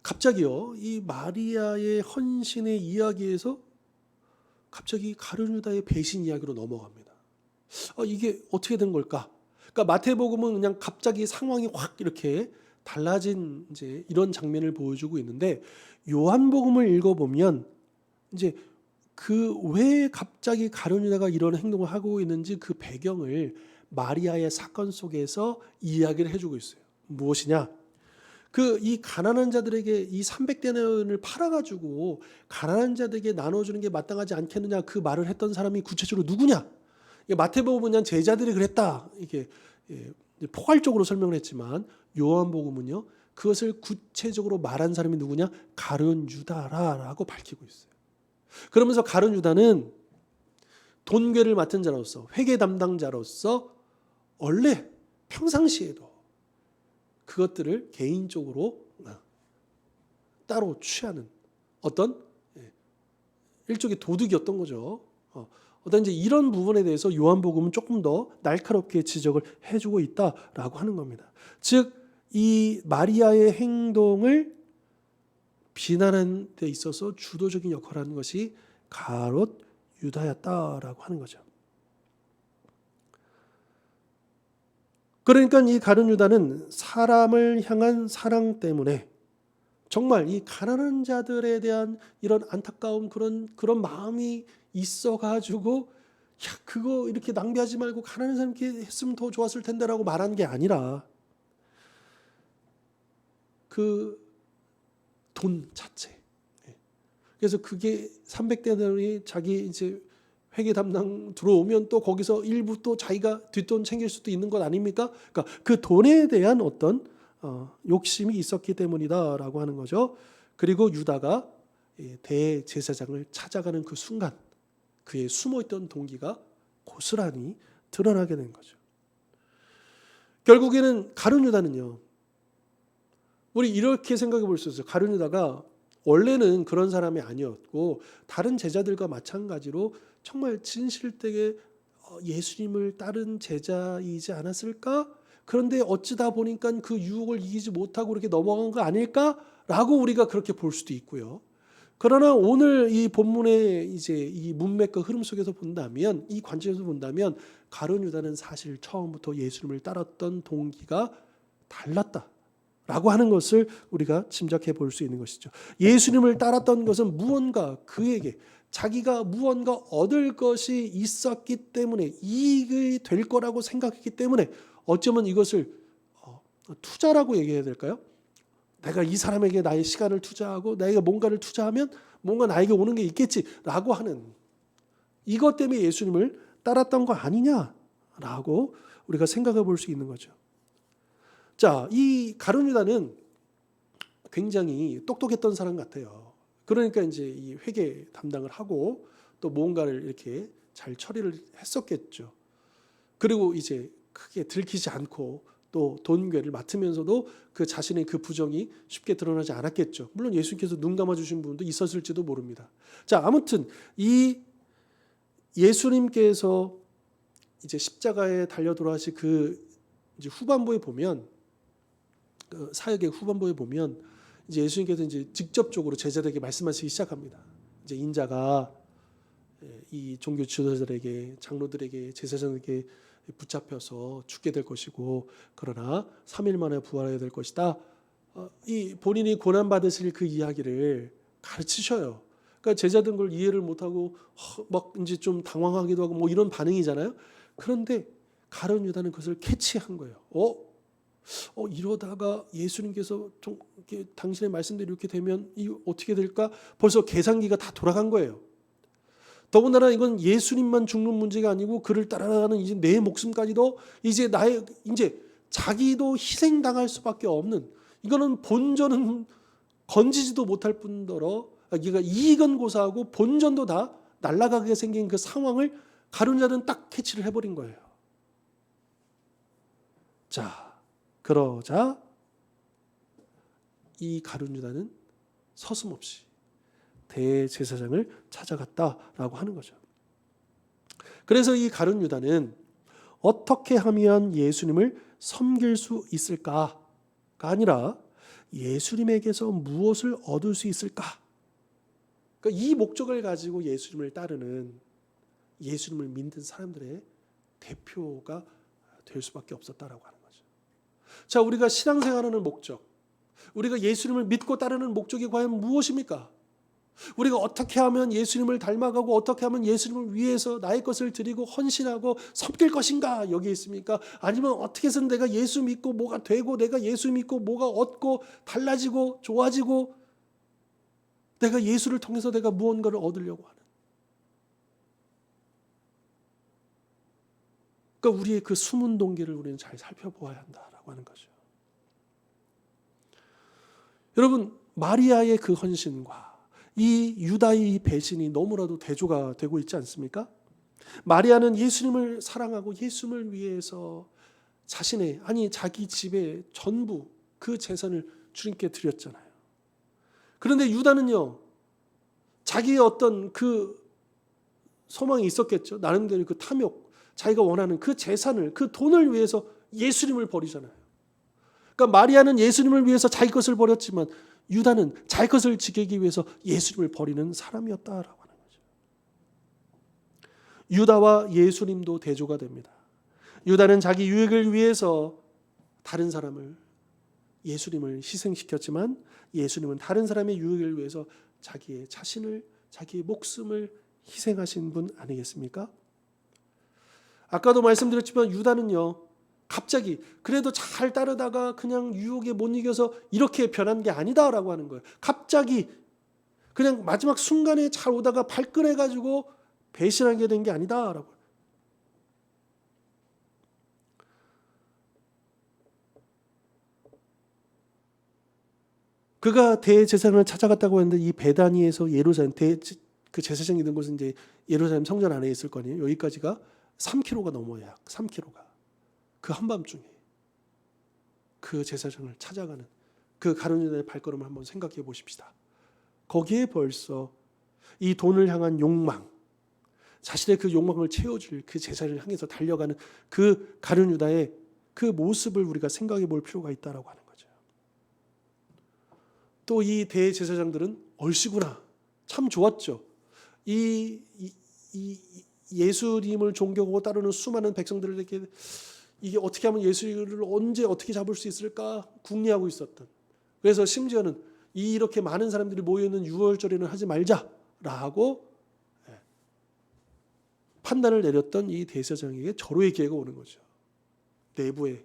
Speaker 1: 갑자기요, 이 마리아의 헌신의 이야기에서 갑자기 가룟 유다의 배신 이야기로 넘어갑니다. 이게 어떻게 된 걸까? 그러니까 마태복음은 그냥 갑자기 상황이 확 이렇게 달라진 이제 이런 장면을 보여주고 있는데, 요한복음을 읽어보면 이제 그 왜 갑자기 가룟 유다가 이런 행동을 하고 있는지 그 배경을 마리아의 사건 속에서 이야기를 해주고 있어요. 무엇이냐? 이 가난한 자들에게 이 300데나리온을 팔아가지고 가난한 자들에게 나눠주는 게 마땅하지 않겠느냐, 그 말을 했던 사람이 구체적으로 누구냐? 마태복음은 제자들이 그랬다. 이게 포괄적으로 설명을 했지만 요한복음은요. 그것을 구체적으로 말한 사람이 누구냐? 가룟 유다라고 밝히고 있어요. 그러면서 가룟 유다는 돈궤를 맡은 자로서 회계 담당자로서 원래 평상시에도 그것들을 개인적으로 따로 취하는 어떤 일종의 도둑이었던 거죠. 어떤 이제 이런 부분에 대해서 요한복음은 조금 더 날카롭게 지적을 해주고 있다라고 하는 겁니다. 즉, 이 마리아의 행동을 비난하는 데 있어서 주도적인 역할을 하는 것이 가롯 유다였다라고 하는 거죠. 그러니까 이 가룟 유다는 사람을 향한 사랑 때문에 정말 이 가난한 자들에 대한 이런 안타까움 그런 마음이 있어가지고 그거 이렇게 낭비하지 말고 가난한 사람께 했으면 더 좋았을 텐데라고 말한 게 아니라 그 돈 자체. 그래서 그게 300데나리 자기 이제 회계 담당 들어오면 또 거기서 일부 또 자기가 뒷돈 챙길 수도 있는 것 아닙니까? 그러니까 그 돈에 대한 어떤 욕심이 있었기 때문이다라고 하는 거죠. 그리고 유다가 대제사장을 찾아가는 그 순간 그의 숨어있던 동기가 고스란히 드러나게 된 거죠. 결국에는 가룟 유다는요. 우리 이렇게 생각해 볼 수 있어요. 가룟 유다가 원래는 그런 사람이 아니었고 다른 제자들과 마찬가지로 정말 진실되게 예수님을 따른 제자이지 않았을까? 그런데 어찌다 보니까 그 유혹을 이기지 못하고 이렇게 넘어간 거 아닐까라고 우리가 그렇게 볼 수도 있고요. 그러나 오늘 이 본문의 이제 이 문맥과 흐름 속에서 본다면 이 관점에서 본다면 가룟 유다는 사실 처음부터 예수님을 따랐던 동기가 달랐다라고 하는 것을 우리가 짐작해 볼 수 있는 것이죠. 예수님을 따랐던 것은 무언가 그에게 자기가 무언가 얻을 것이 있었기 때문에 이익이 될 거라고 생각했기 때문에 어쩌면 이것을 투자라고 얘기해야 될까요? 내가 이 사람에게 나의 시간을 투자하고 내가 뭔가를 투자하면 뭔가 나에게 오는 게 있겠지라고 하는 이것 때문에 예수님을 따랐던 거 아니냐라고 우리가 생각해 볼 수 있는 거죠. 자, 이 가룟 유다는 굉장히 똑똑했던 사람 같아요. 그러니까 이제 이 회계 담당을 하고 또 뭔가를 이렇게 잘 처리를 했었겠죠. 그리고 이제 크게 들키지 않고 또 돈궤를 맡으면서도 그 자신의 그 부정이 쉽게 드러나지 않았겠죠. 물론 예수님께서 눈 감아 주신 부분도 있었을지도 모릅니다. 자, 아무튼 이 예수님께서 이제 십자가에 달려 돌아가신 그 이제 후반부에 보면 그 사역의 후반부에 보면 이제 예수님께서 이제 직접적으로 제자들에게 말씀하시기 시작합니다. 이제 인자가 이 종교 지도자들에게 장로들에게 제사장에게 붙잡혀서 죽게 될 것이고 그러나 3일 만에 부활해야 될 것이다. 이 본인이 고난 받으실 그 이야기를 가르치셔요. 그러니까 제자들은 그걸 이해를 못하고 막 이제 좀 당황하기도 하고 뭐 이런 반응이잖아요. 그런데 가룟 유다는 그것을 캐치한 거예요. 이러다가 예수님께서 좀 이렇게 당신의 말씀대로 이렇게 되면 이 어떻게 될까? 벌써 계산기가 다 돌아간 거예요. 더군다나 이건 예수님만 죽는 문제가 아니고 그를 따라가는 이제 내 목숨까지도 이제 나의 이제 자기도 희생당할 수밖에 없는 이거는 본전은 건지지도 못할 뿐더러 그러니까 이익은 고사하고 본전도 다 날아가게 생긴 그 상황을 가룟 유다는 딱 캐치를 해버린 거예요. 자, 그러자 이 가룟 유다는 서슴없이 대제사장을 찾아갔다라고 하는 거죠. 그래서 이 가룟 유다는 어떻게 하면 예수님을 섬길 수 있을까가 아니라 예수님에게서 무엇을 얻을 수 있을까? 그러니까 이 목적을 가지고 예수님을 따르는 예수님을 믿는 사람들의 대표가 될 수밖에 없었다라고 하는 거죠. 자, 우리가 신앙생활하는 목적, 우리가 예수님을 믿고 따르는 목적이 과연 무엇입니까? 우리가 어떻게 하면 예수님을 닮아가고 어떻게 하면 예수님을 위해서 나의 것을 드리고 헌신하고 섬길 것인가 여기에 있습니까? 아니면 어떻게 해서 내가 예수 믿고 뭐가 되고 내가 예수 믿고 뭐가 얻고 달라지고 좋아지고 내가 예수를 통해서 내가 무언가를 얻으려고 하는 그러니까 우리의 그 숨은 동기를 우리는 잘 살펴보아야 한다라고 하는 거죠. 여러분, 마리아의 그 헌신과 이 유다의 배신이 너무나도 대조가 되고 있지 않습니까? 마리아는 예수님을 사랑하고 예수님을 위해서 자기 집의 전부 그 재산을 주님께 드렸잖아요. 그런데 유다는요, 자기의 어떤 그 소망이 있었겠죠. 나름대로 그 탐욕, 자기가 원하는 그 재산을, 그 돈을 위해서 예수님을 버리잖아요. 그러니까 마리아는 예수님을 위해서 자기 것을 버렸지만 유다는 자기 것을 지키기 위해서 예수님을 버리는 사람이었다라고 하는 거죠. 유다와 예수님도 대조가 됩니다. 유다는 자기 유익을 위해서 다른 사람을, 예수님을 희생시켰지만 예수님은 다른 사람의 유익을 위해서 자기의 자신을, 자기의 목숨을 희생하신 분 아니겠습니까? 아까도 말씀드렸지만 유다는요, 갑자기 그래도 잘 따르다가 그냥 유혹에 못 이겨서 이렇게 변한 게 아니다라고 하는 거예요. 갑자기 그냥 마지막 순간에 잘 오다가 발끈해가지고 배신하게 된 게 아니다라고. 그가 대제사장을 찾아갔다고 했는데 이 베다니에서 예루살렘 그 제사장이 있는 곳은 이제 예루살렘 성전 안에 있을 거 아니에요. 여기까지가 3km가 넘어요. 약 3km가. 그 한밤중에 그 제사장을 찾아가는 그 가룟 유다의 발걸음을 한번 생각해 보십시다. 거기에 벌써 이 돈을 향한 욕망, 자신의 그 욕망을 채워줄 그 제사를 향해서 달려가는 그 가룟 유다의 그 모습을 우리가 생각해 볼 필요가 있다라고 하는 거죠. 또 이 대제사장들은 얼씨구나, 참 좋았죠. 이 예수님을 존경하고 따르는 수많은 백성들에게 이게 어떻게 하면 예수를 언제 어떻게 잡을 수 있을까 궁리하고 있었던. 그래서 심지어는 이렇게 많은 사람들이 모여있는 유월절에는 하지 말자라고 판단을 내렸던 이 대제사장에게 절호의 기회가 오는 거죠. 내부에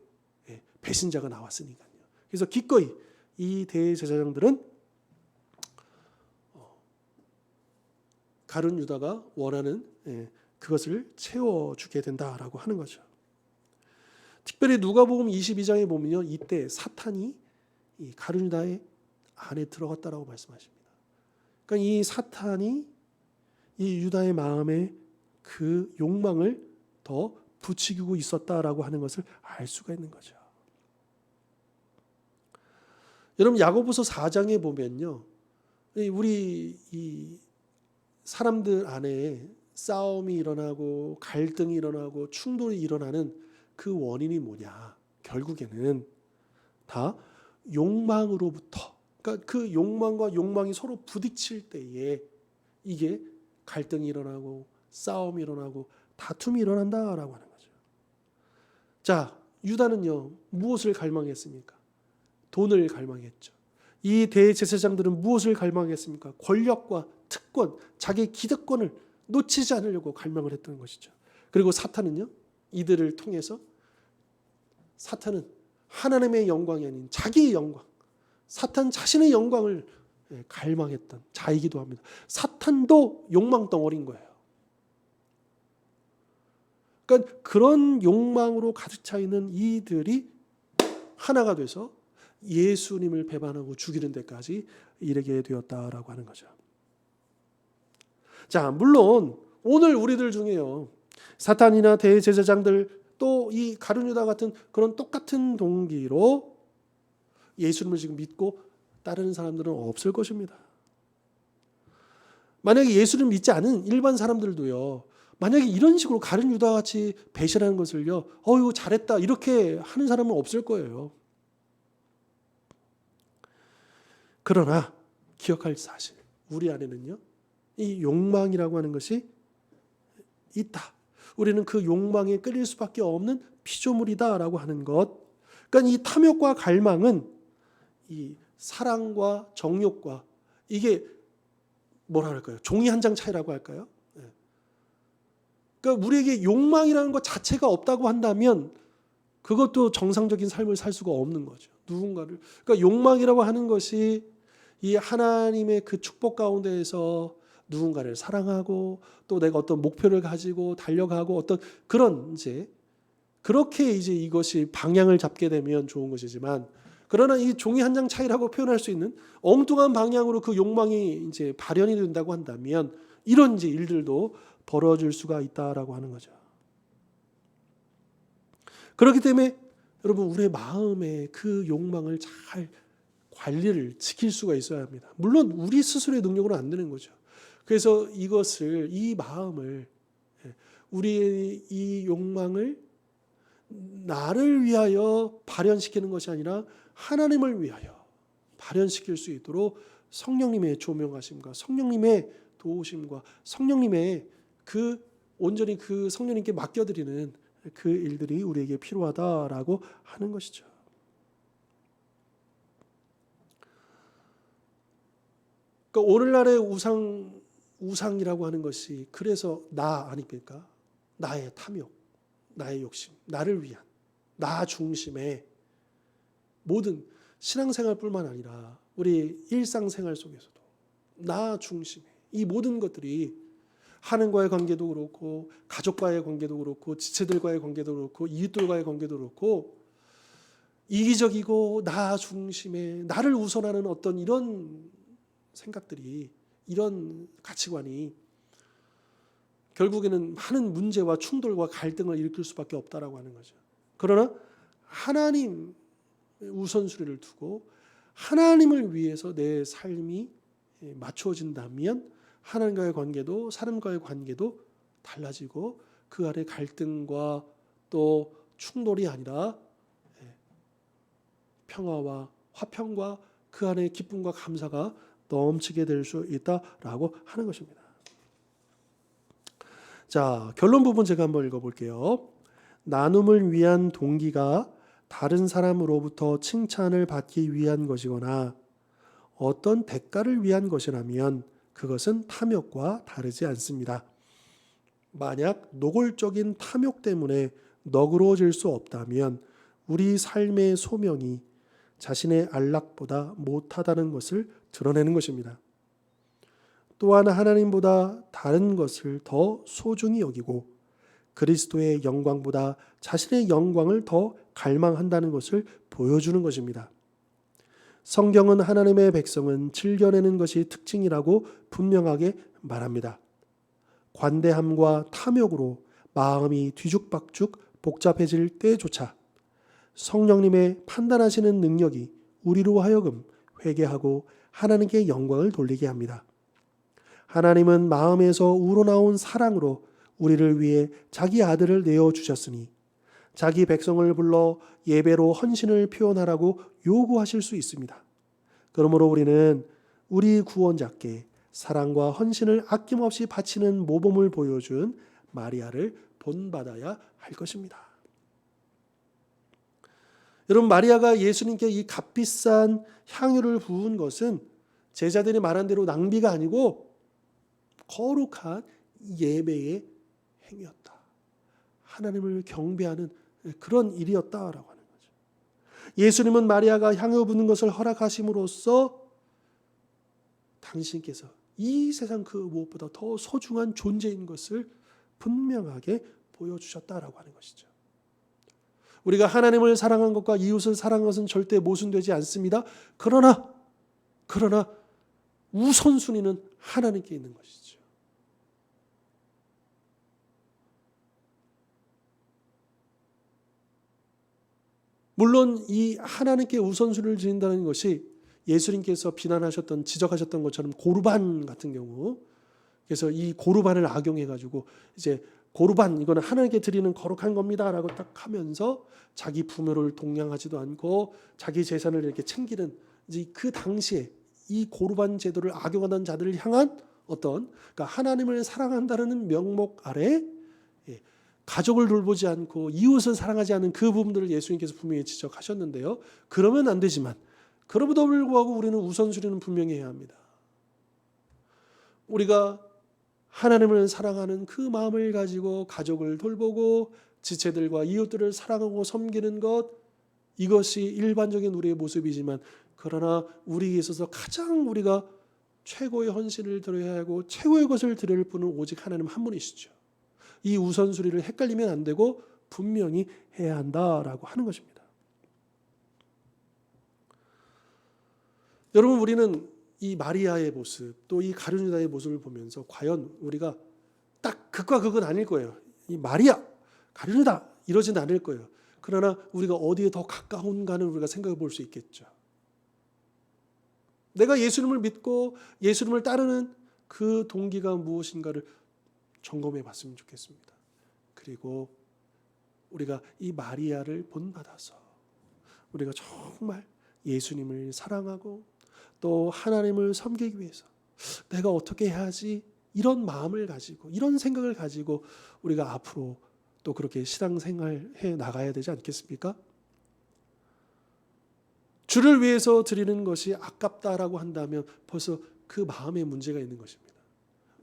Speaker 1: 배신자가 나왔으니까요. 그래서 기꺼이 이 대제사장들은 가룟 유다가 원하는 그것을 채워주게 된다라고 하는 거죠. 특별히 누가복음 22장에 보면요, 이때 사탄이 이 가룟 유다의 안에 들어갔다라고 말씀하십니다. 그러니까 이 사탄이 이 유다의 마음에 그 욕망을 더 부추기고 있었다라고 하는 것을 알 수가 있는 거죠. 여러분, 야고보서 4장에 보면요, 우리 이 사람들 안에 싸움이 일어나고 갈등이 일어나고 충돌이 일어나는 그 원인이 뭐냐? 결국에는 다 욕망으로부터, 그러니까 그 욕망과 욕망이 서로 부딪힐 때에 이게 갈등이 일어나고 싸움이 일어나고 다툼이 일어난다라고 하는 거죠. 자, 유다는요, 무엇을 갈망했습니까? 돈을 갈망했죠. 이 대제사장들은 무엇을 갈망했습니까? 권력과 특권, 자기의 기득권을 놓치지 않으려고 갈망을 했던 것이죠. 그리고 사탄은요, 이들을 통해서 사탄은 하나님의 영광이 아닌 자기의 영광, 사탄 자신의 영광을 갈망했던 자이기도 합니다. 사탄도 욕망 덩어리인 거예요. 그러니까 그런 욕망으로 가득 차 있는 이들이 하나가 돼서 예수님을 배반하고 죽이는 데까지 이르게 되었다라고 하는 거죠. 자, 물론 오늘 우리들 중에요, 사탄이나 대제사장들 또 이 가룟 유다 같은 그런 똑같은 동기로 예수님을 지금 믿고 따르는 사람들은 없을 것입니다. 만약에 예수를 믿지 않은 일반 사람들도요, 만약에 이런 식으로 가룟 유다 같이 배신하는 것을요, 어유 잘했다 이렇게 하는 사람은 없을 거예요. 그러나 기억할 사실, 우리 안에는요, 이 욕망이라고 하는 것이 있다. 우리는 그 욕망에 끌릴 수밖에 없는 피조물이다라고 하는 것. 그러니까 이 탐욕과 갈망은 이 사랑과 정욕과 이게 뭐라 할까요? 종이 한 장 차이라고 할까요? 그러니까 우리에게 욕망이라는 것 자체가 없다고 한다면 그것도 정상적인 삶을 살 수가 없는 거죠. 누군가를. 그러니까 욕망이라고 하는 것이 이 하나님의 그 축복 가운데에서 누군가를 사랑하고 또 내가 어떤 목표를 가지고 달려가고 어떤 그런 이제 그렇게 이제 이것이 방향을 잡게 되면 좋은 것이지만, 그러나 이 종이 한 장 차이라고 표현할 수 있는 엉뚱한 방향으로 그 욕망이 이제 발현이 된다고 한다면 이런 이제 일들도 벌어질 수가 있다라고 하는 거죠. 그렇기 때문에 여러분, 우리의 마음에 그 욕망을 잘 관리를 지킬 수가 있어야 합니다. 물론 우리 스스로의 능력으로는 안 되는 거죠. 그래서 이것을, 이 마음을, 우리의 이 욕망을 나를 위하여 발현시키는 것이 아니라 하나님을 위하여 발현시킬 수 있도록 성령님의 조명하심과 성령님의 도우심과 성령님의 온전히 그 성령님께 맡겨드리는 그 일들이 우리에게 필요하다라고 하는 것이죠. 그러니까 오늘날의 우상이라고 하는 것이 그래서 나 아닙니까? 나의 탐욕, 나의 욕심, 나를 위한, 나 중심의 모든 신앙생활뿐만 아니라 우리 일상생활 속에서도 나 중심의 이 모든 것들이 하나님과의 관계도 그렇고 가족과의 관계도 그렇고 지체들과의 관계도 그렇고 이웃들과의 관계도 그렇고 이기적이고 나 중심의 나를 우선하는 어떤 이런 생각들이, 이런 가치관이 결국에는 많은 문제와 충돌과 갈등을 일으킬 수밖에 없다라고 하는 거죠. 그러나 하나님 우선순위를 두고 하나님을 위해서 내 삶이 맞춰진다면 하나님과의 관계도 사람과의 관계도 달라지고 그 안에 갈등과 또 충돌이 아니라 평화와 화평과 그 안에 기쁨과 감사가 넘치게 될 수 있다라고 하는 것입니다. 자, 결론 부분 제가 한번 읽어볼게요. 나눔을 위한 동기가 다른 사람으로부터 칭찬을 받기 위한 것이거나 어떤 대가를 위한 것이라면 그것은 탐욕과 다르지 않습니다. 만약 노골적인 탐욕 때문에 너그러워질 수 없다면 우리 삶의 소명이 자신의 안락보다 못하다는 것을 드러내는 것입니다. 또한 하나님보다 다른 것을 더 소중히 여기고 그리스도의 영광보다 자신의 영광을 더 갈망한다는 것을 보여주는 것입니다. 성경은 하나님의 백성은 즐겨내는 것이 특징이라고 분명하게 말합니다. 관대함과 탐욕으로 마음이 뒤죽박죽 복잡해질 때조차 성령님의 판단하시는 능력이 우리로 하여금 회개하고 하나님께 영광을 돌리게 합니다. 하나님은 마음에서 우러나온 사랑으로 우리를 위해 자기 아들을 내어주셨으니 자기 백성을 불러 예배로 헌신을 표현하라고 요구하실 수 있습니다. 그러므로 우리는 우리 구원자께 사랑과 헌신을 아낌없이 바치는 모범을 보여준 마리아를 본받아야 할 것입니다. 여러분, 마리아가 예수님께 이 값비싼 향유를 부은 것은 제자들이 말한 대로 낭비가 아니고 거룩한 예배의 행위였다. 하나님을 경배하는 그런 일이었다라고 하는 거죠. 예수님은 마리아가 향유 부는 것을 허락하심으로써 당신께서 이 세상 그 무엇보다 더 소중한 존재인 것을 분명하게 보여주셨다라고 하는 것이죠. 우리가 하나님을 사랑한 것과 이웃을 사랑한 것은 절대 모순되지 않습니다. 그러나 우선순위는 하나님께 있는 것이죠. 물론 이 하나님께 우선순위를 지닌다는 것이 예수님께서 비난하셨던, 지적하셨던 것처럼 고르반 같은 경우, 그래서 이 고르반을 악용해가지고 이제 고르반 이거는 하나님께 드리는 거룩한 겁니다라고 딱 하면서 자기 부모를 동양하지도 않고 자기 재산을 이렇게 챙기는, 이제 그 당시에 이 고르반 제도를 악용하던 자들을 향한 어떤, 그러니까 하나님을 사랑한다는 명목 아래 가족을 돌보지 않고 이웃을 사랑하지 않은 그 부분들을 예수님께서 분명히 지적하셨는데요. 그러면 안 되지만 그럼에도 불구하고 우리는 우선순위는 분명히 해야 합니다. 우리가 하나님을 사랑하는 그 마음을 가지고 가족을 돌보고 지체들과 이웃들을 사랑하고 섬기는 것, 이것이 일반적인 우리의 모습이지만 그러나 우리에 있어서 가장 우리가 최고의 헌신을 드려야 하고 최고의 것을 드릴 분은 오직 하나님 한 분이시죠. 이 우선순위를 헷갈리면 안 되고 분명히 해야 한다라고 하는 것입니다. 여러분, 우리는 이 마리아의 모습, 또 이 가룟 유다의 모습을 보면서 과연 우리가 딱 극과 극은 아닐 거예요. 이 마리아, 가룟 유다 이러지는 않을 거예요. 그러나 우리가 어디에 더 가까운가는 우리가 생각해 볼 수 있겠죠. 내가 예수님을 믿고 예수님을 따르는 그 동기가 무엇인가를 점검해 봤으면 좋겠습니다. 그리고 우리가 이 마리아를 본받아서 우리가 정말 예수님을 사랑하고 또 하나님을 섬기기 위해서 내가 어떻게 해야지, 이런 마음을 가지고 이런 생각을 가지고 우리가 앞으로 또 그렇게 신앙생활해 나가야 되지 않겠습니까? 주를 위해서 드리는 것이 아깝다라고 한다면 벌써 그 마음에 문제가 있는 것입니다.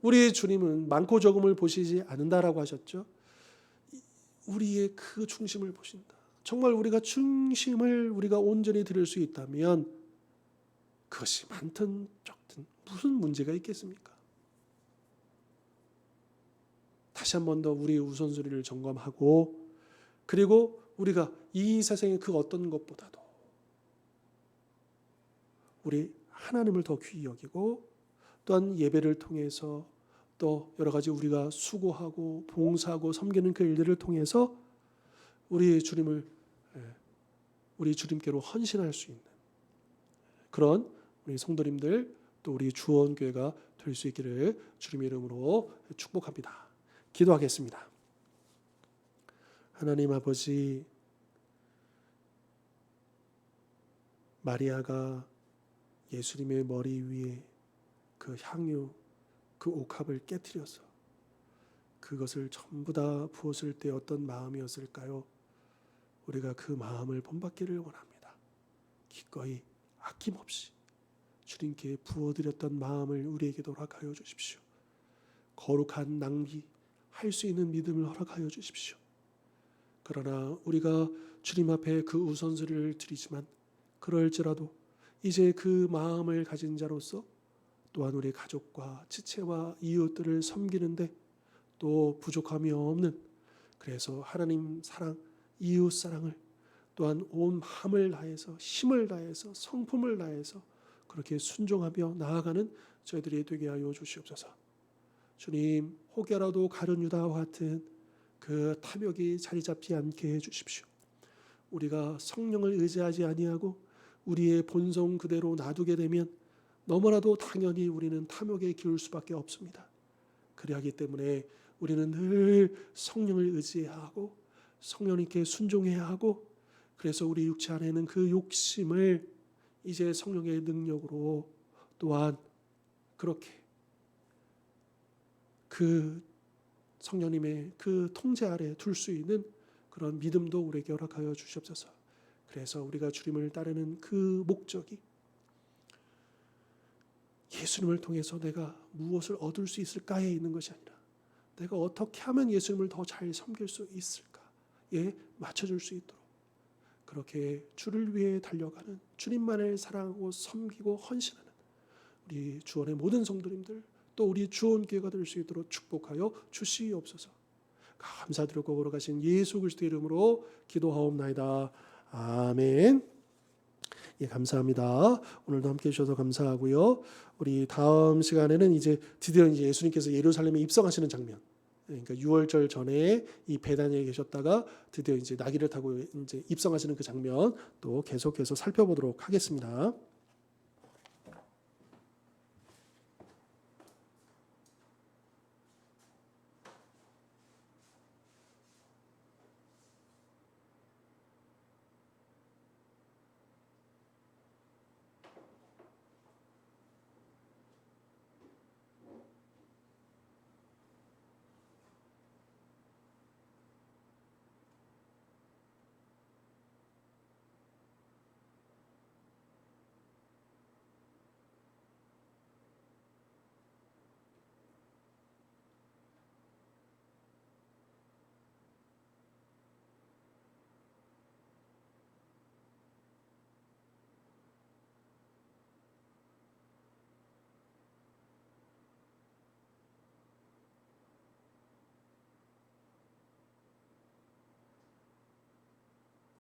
Speaker 1: 우리의 주님은 많고 적음을 보시지 않는다라고 하셨죠. 우리의 그 중심을 보신다. 정말 우리가 중심을 우리가 온전히 드릴 수 있다면 그것이 많든 적든 무슨 문제가 있겠습니까? 다시 한 번 더 우리의 우선순위를 점검하고, 그리고 우리가 이 세상의 그 어떤 것보다도 우리 하나님을 더 귀히 여기고, 또한 예배를 통해서 또 여러 가지 우리가 수고하고 봉사하고 섬기는 그 일들을 통해서 우리 주님께로 헌신할 수 있는 그런 우리 성도님들, 또 우리 주원교회가 될 수 있기를 주님의 이름으로 축복합니다. 기도하겠습니다. 하나님 아버지, 마리아가 예수님의 머리 위에 그 향유, 그 옥합을 깨뜨려서 그것을 전부 다 부었을 때 어떤 마음이었을까요? 우리가 그 마음을 본받기를 원합니다. 기꺼이 아낌없이 주님께 부어드렸던 마음을 우리에게도 허락하여 주십시오. 거룩한 낭비할 수 있는 믿음을 허락하여 주십시오. 그러나 우리가 주님 앞에 그 우선순위를 드리지만 그럴지라도 이제 그 마음을 가진 자로서 또한 우리 가족과 지체와 이웃들을 섬기는데 또 부족함이 없는, 그래서 하나님 사랑, 이웃 사랑을 또한 온 마음을 다해서 힘을 다해서 성품을 다해서 그렇게 순종하며 나아가는 저희들이 되게 하여 주시옵소서. 주님, 혹여라도 가룟 유다와 같은 그 탐욕이 자리 잡지 않게 해주십시오. 우리가 성령을 의지하지 아니하고 우리의 본성 그대로 놔두게 되면 너무나도 당연히 우리는 탐욕에 기울 수밖에 없습니다. 그러하기 때문에 우리는 늘 성령을 의지해야 하고 성령님께 순종해야 하고, 그래서 우리 육체 안에는 그 욕심을 이제 성령의 능력으로 또한 그렇게 그 성령님의 그 통제 아래 둘 수 있는 그런 믿음도 우리에게 허락하여 주시옵소서. 그래서 우리가 주님을 따르는 그 목적이 예수님을 통해서 내가 무엇을 얻을 수 있을까에 있는 것이 아니라 내가 어떻게 하면 예수님을 더 잘 섬길 수 있을까에 맞춰줄 수 있도록 그렇게 주를 위해 달려가는, 주님만을 사랑하고 섬기고 헌신하는 우리 주원의 모든 성도님들, 또 우리 주원교회가 될 수 있도록 축복하여 주시옵소서. 감사드리고 걸어가신 예수 그리스도의 이름으로 기도하옵나이다. 아멘. 예, 감사합니다. 오늘도 함께 해주셔서 감사하고요. 우리 다음 시간에는 이제 드디어 이제 예수님께서 예루살렘에 입성하시는 장면. 그러니까 유월절 전에 이 베다니에 계셨다가 드디어 이제 나귀를 타고 이제 입성하시는 그 장면 또 계속해서 살펴보도록 하겠습니다.